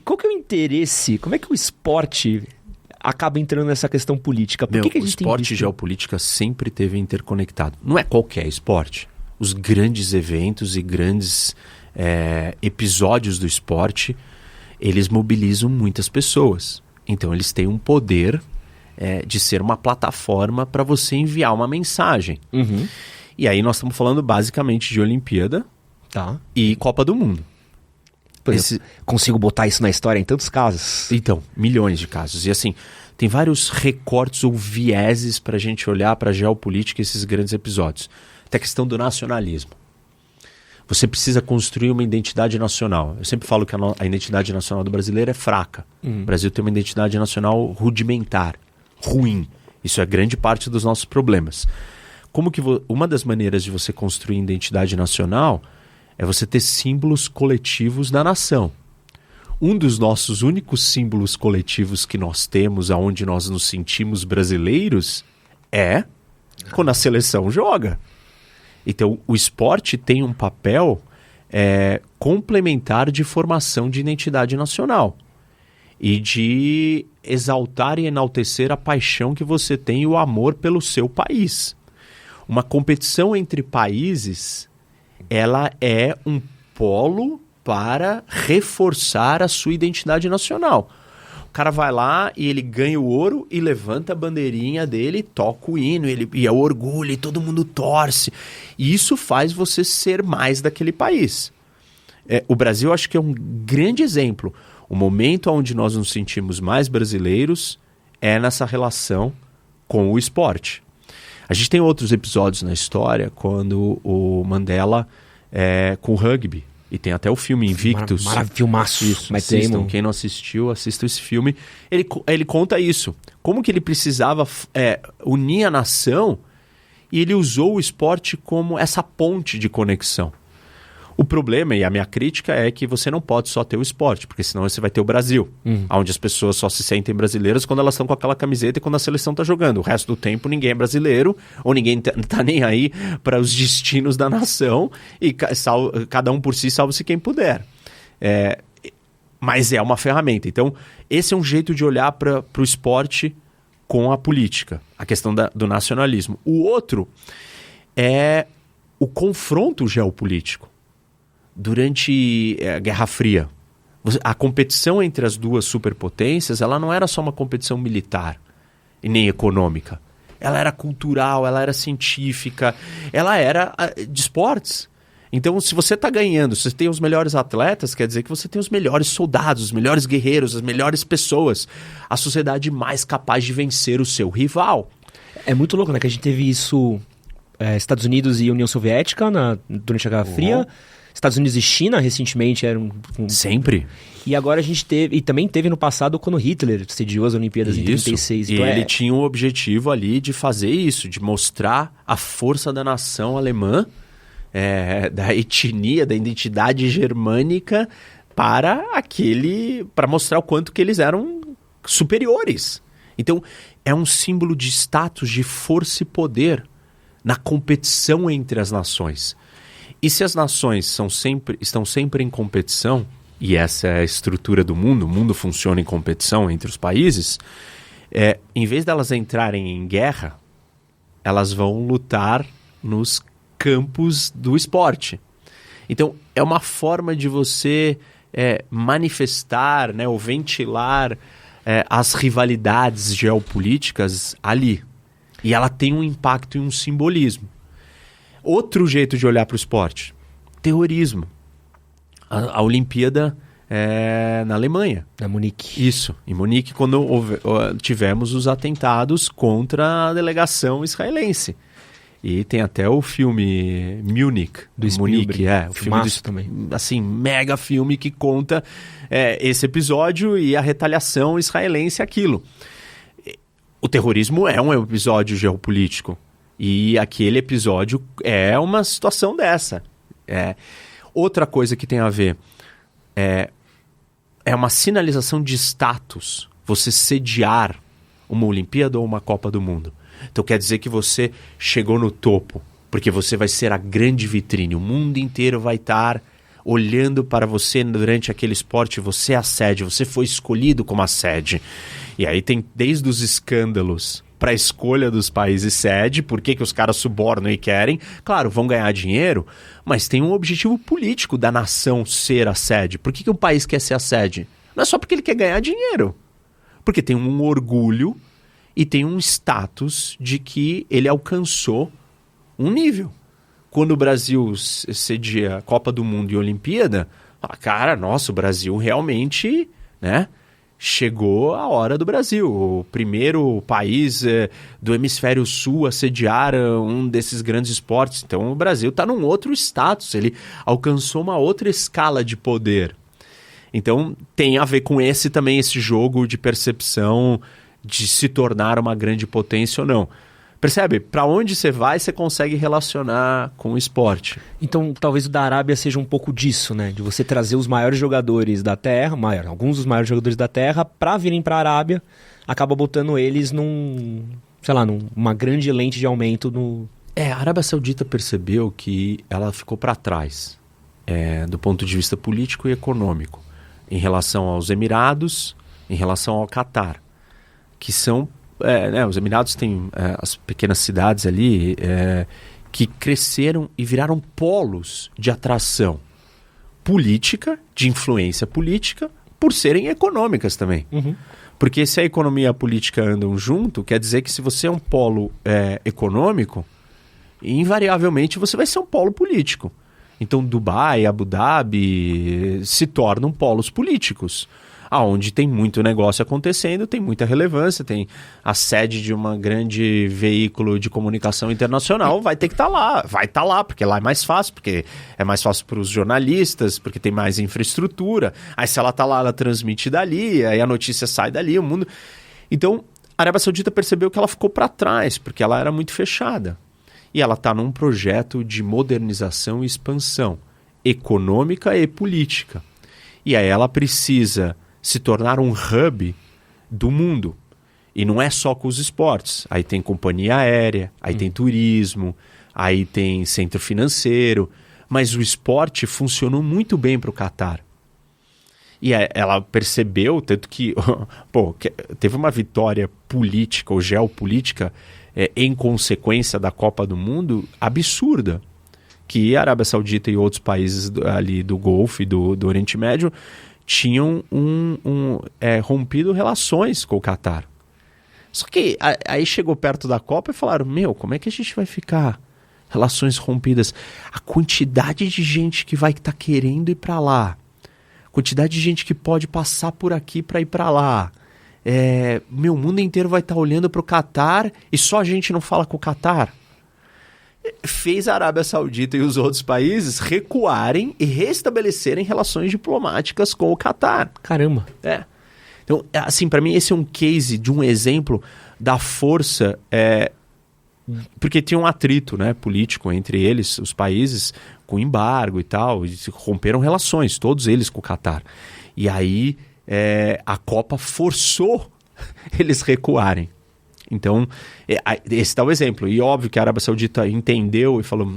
Qual que é o interesse? Como é que o esporte acaba entrando nessa questão política? Por que a O gente tem esporte visto? e geopolítica sempre teve interconectado. Não é qualquer esporte. Os grandes eventos e grandes episódios do esporte, eles mobilizam muitas pessoas. Então eles têm um poder de ser uma plataforma para você enviar uma mensagem. Uhum. E aí nós estamos falando basicamente de Olimpíada Tá. e Copa do Mundo. Por exemplo, consigo botar isso na história em tantos casos? Então, milhões de casos. E assim, tem vários recortes ou vieses para a gente olhar para a geopolítica e esses grandes episódios. Tem a questão do nacionalismo. Você precisa construir uma identidade nacional. Eu sempre falo que a identidade nacional do brasileiro é fraca. O Brasil tem uma identidade nacional rudimentar, ruim. Isso é grande parte dos nossos problemas. Uma das maneiras de você construir identidade nacional é você ter símbolos coletivos da nação. Um dos nossos únicos símbolos coletivos que nós temos, aonde nós nos sentimos brasileiros, é quando a seleção joga. Então, o esporte tem um papel complementar de formação de identidade nacional e de exaltar e enaltecer a paixão que você tem e o amor pelo seu país. Uma competição entre países, ela é um polo para reforçar a sua identidade nacional. O cara vai lá e ele ganha o ouro e levanta a bandeirinha dele, toca o hino, e é o orgulho, e todo mundo torce. E isso faz você ser mais daquele país. O Brasil, acho que é um grande exemplo. O momento onde nós nos sentimos mais brasileiros é nessa relação com o esporte. A gente tem outros episódios na história, quando o Mandela com o rugby, e tem até o filme Invictus. Filmaço. Isso, assistam. Quem não assistiu, assista esse filme. Ele conta isso. Como que ele precisava unir a nação, e ele usou o esporte como essa ponte de conexão. O problema, e a minha crítica, é que você não pode só ter o esporte, porque senão você vai ter o Brasil, onde as pessoas só se sentem brasileiras quando elas estão com aquela camiseta e quando a seleção está jogando. O resto do tempo ninguém é brasileiro, ou ninguém tá nem aí para os destinos da nação, e cada um por si salve-se quem puder. Mas é uma ferramenta. Então, esse é um jeito de olhar para o esporte com a política, a questão do nacionalismo. O outro é o confronto geopolítico. Durante a Guerra Fria, a competição entre as duas superpotências, ela não era só uma competição militar e nem econômica. Ela era cultural, ela era científica, ela era de esportes. Então, se você está ganhando, se você tem os melhores atletas, quer dizer que você tem os melhores soldados, os melhores guerreiros, as melhores pessoas. A sociedade mais capaz de vencer o seu rival. É muito louco, né? Que a gente teve isso, Estados Unidos e União Soviética durante a Guerra Fria. Estados Unidos e China, recentemente, eram... Sempre. E agora a gente teve... E também teve no passado quando Hitler sediou as Olimpíadas em 36. Então ele tinha um objetivo ali de fazer isso, de mostrar a força da nação alemã, da etnia, da identidade germânica, para mostrar o quanto que eles eram superiores. Então, é um símbolo de status, de força e poder na competição entre as nações. E se as nações estão sempre em competição, e essa é a estrutura do mundo, o mundo funciona em competição entre os países, em vez delas entrarem em guerra, elas vão lutar nos campos do esporte. Então, é uma forma de você manifestar, né, ou ventilar as rivalidades geopolíticas ali. E ela tem um impacto e um simbolismo. Outro jeito de olhar para o esporte, terrorismo. A Olimpíada na Alemanha. Na Munique. Isso, em Munique, quando tivemos os atentados contra a delegação israelense. E tem até o filme Munich, do Munique, o filme também. Assim, mega filme que conta esse episódio e a retaliação israelense àquilo. O terrorismo é um episódio geopolítico. E aquele episódio é uma situação dessa. Outra coisa que tem a ver é uma sinalização de status. Você sediar uma Olimpíada ou uma Copa do Mundo. Então quer dizer que você chegou no topo, porque você vai ser a grande vitrine. O mundo inteiro vai estar olhando para você durante aquele esporte, você é a sede, você foi escolhido como a sede. E aí tem desde os escândalos para a escolha dos países sede, por que os caras subornam e querem. Claro, vão ganhar dinheiro, mas tem um objetivo político da nação ser a sede. Por que um país quer ser a sede? Não é só porque ele quer ganhar dinheiro. Porque tem um orgulho e tem um status de que ele alcançou um nível. Quando o Brasil cedia a Copa do Mundo e Olimpíada, cara, nossa, o Brasil realmente, né? Chegou a hora do Brasil. O primeiro país do hemisfério sul a sediar um desses grandes esportes. Então o Brasil está num outro status, ele alcançou uma outra escala de poder. Então tem a ver com esse jogo de percepção de se tornar uma grande potência ou não. Percebe? Para onde você vai, você consegue relacionar com o esporte. Então, talvez o da Arábia seja um pouco disso, né? De você trazer os maiores jogadores da Terra, alguns dos maiores jogadores da Terra, para virem para a Arábia, acaba botando eles numa grande lente de aumento no... A Arábia Saudita percebeu que ela ficou para trás, do ponto de vista político e econômico, em relação aos Emirados, em relação ao Catar, que são... os Emirados têm as pequenas cidades ali que cresceram e viraram polos de atração política, de influência política, por serem econômicas também. Uhum. Porque se a economia e a política andam junto, quer dizer que se você é um polo econômico, invariavelmente você vai ser um polo político. Então Dubai, Abu Dhabi se tornam polos políticos. Onde tem muito negócio acontecendo, tem muita relevância, tem a sede de um grande veículo de comunicação internacional, vai ter que estar lá. Vai estar lá, porque lá é mais fácil, porque é mais fácil para os jornalistas, porque tem mais infraestrutura. Aí se ela está lá, ela transmite dali, aí a notícia sai dali, o mundo... Então, a Arábia Saudita percebeu que ela ficou para trás, porque ela era muito fechada. E ela está num projeto de modernização e expansão econômica e política. E aí ela precisa se tornar um hub do mundo. E não é só com os esportes. Aí tem companhia aérea, aí tem turismo, aí tem centro financeiro. Mas o esporte funcionou muito bem para o Catar. E ela percebeu, tanto que teve uma vitória política ou geopolítica em consequência da Copa do Mundo absurda. Que a Arábia Saudita e outros países ali do Golfo e do Oriente Médio tinham rompido relações com o Catar. Só que aí chegou perto da Copa e falaram, como é que a gente vai ficar relações rompidas? A quantidade de gente que vai estar querendo ir para lá, a quantidade de gente que pode passar por aqui para ir para lá, o mundo inteiro vai estar olhando para o Catar e só a gente não fala com o Catar. Fez a Arábia Saudita e os outros países recuarem e restabelecerem relações diplomáticas com o Catar. Caramba! Então, assim, para mim esse é um case de um exemplo da força, porque tinha um atrito, né, político entre eles, os países, com embargo e tal, e romperam relações, todos eles com o Catar. E aí a Copa forçou eles recuarem. Então, esse tá o exemplo. E óbvio que a Arábia Saudita entendeu e falou,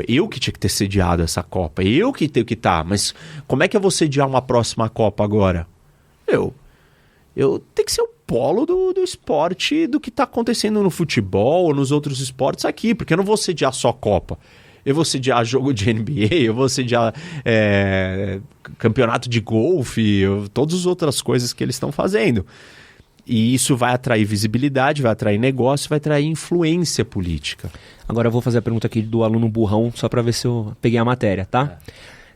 eu que tinha que ter sediado essa Copa, eu que tenho que estar, mas como é que eu vou sediar uma próxima Copa agora? Eu tenho que ser o polo do esporte, do que está acontecendo no futebol ou nos outros esportes aqui, porque eu não vou sediar só Copa. Eu vou sediar jogo de NBA, eu vou sediar campeonato de golfe, todas as outras coisas que eles estão fazendo. E isso vai atrair visibilidade, vai atrair negócio, vai atrair influência política. Agora eu vou fazer a pergunta aqui do aluno burrão, só para ver se eu peguei a matéria, tá?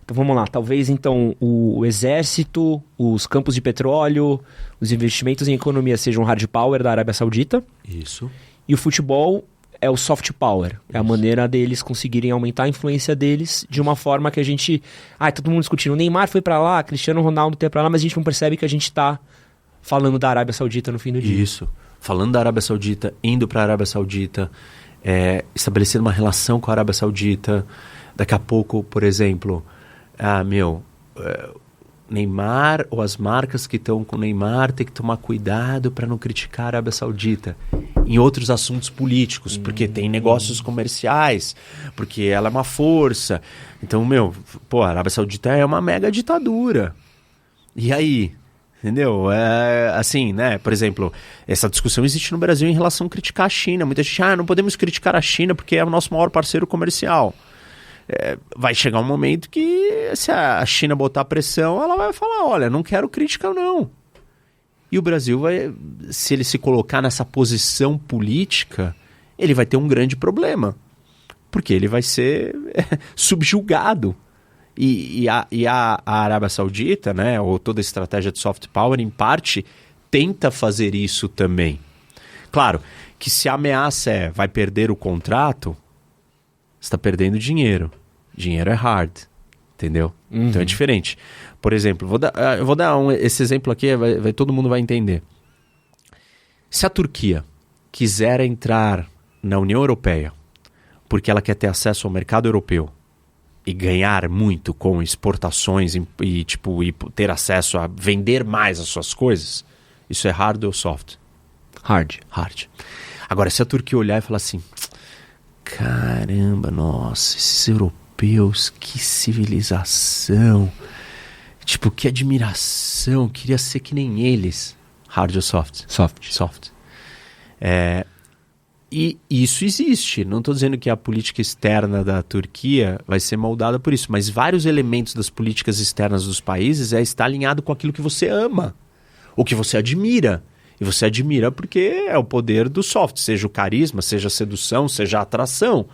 Então vamos lá. Talvez então o exército, os campos de petróleo, os investimentos em economia sejam o hard power da Arábia Saudita. Isso. E o futebol é o soft power. É a maneira deles conseguirem aumentar a influência deles de uma forma que a gente... todo mundo discutindo. O Neymar foi para lá, Cristiano Ronaldo foi para lá, mas a gente não percebe que a gente está falando da Arábia Saudita no fim do dia. Isso. Falando da Arábia Saudita, indo para a Arábia Saudita, estabelecendo uma relação com a Arábia Saudita. Daqui a pouco, por exemplo, Neymar ou as marcas que estão com o Neymar tem que tomar cuidado para não criticar a Arábia Saudita. em outros assuntos políticos, porque tem negócios comerciais, porque ela é uma força. Então, a Arábia Saudita é uma mega ditadura. E aí? Entendeu? Assim, né? Por exemplo, essa discussão existe no Brasil em relação a criticar a China. Muita gente, não podemos criticar a China porque é o nosso maior parceiro comercial. Vai chegar um momento que, se a China botar pressão, ela vai falar, olha, não quero crítica não. E o Brasil se ele se colocar nessa posição política, ele vai ter um grande problema. Porque ele vai ser subjugado. E a Arábia Saudita, né, ou toda a estratégia de soft power, em parte, tenta fazer isso também. Claro, que se a ameaça vai perder o contrato, você está perdendo dinheiro. Dinheiro é hard, entendeu? Então é diferente. Por exemplo, eu vou dar esse exemplo aqui, todo mundo vai entender. Se a Turquia quiser entrar na União Europeia porque ela quer ter acesso ao mercado europeu e ganhar muito com exportações e ter acesso a vender mais as suas coisas, isso é hard ou soft? Hard. Agora, se a Turquia olhar e falar assim, caramba, nossa, esses europeus, que civilização, que admiração, queria ser que nem eles. Hard ou soft? Soft. E isso existe. Não estou dizendo que a política externa da Turquia vai ser moldada por isso, mas vários elementos das políticas externas dos países está alinhado com aquilo que você ama, o que você admira. E você admira porque é o poder do soft, seja o carisma, seja a sedução, seja a atração.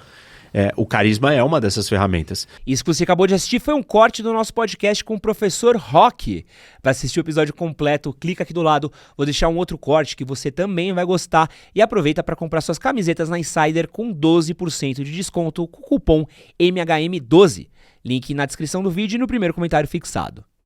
O carisma é uma dessas ferramentas. Isso que você acabou de assistir foi um corte do nosso podcast com o professor Roque. Para assistir o episódio completo, clica aqui do lado. Vou deixar um outro corte que você também vai gostar. E aproveita para comprar suas camisetas na Insider com 12% de desconto com o cupom MHM12. Link na descrição do vídeo e no primeiro comentário fixado.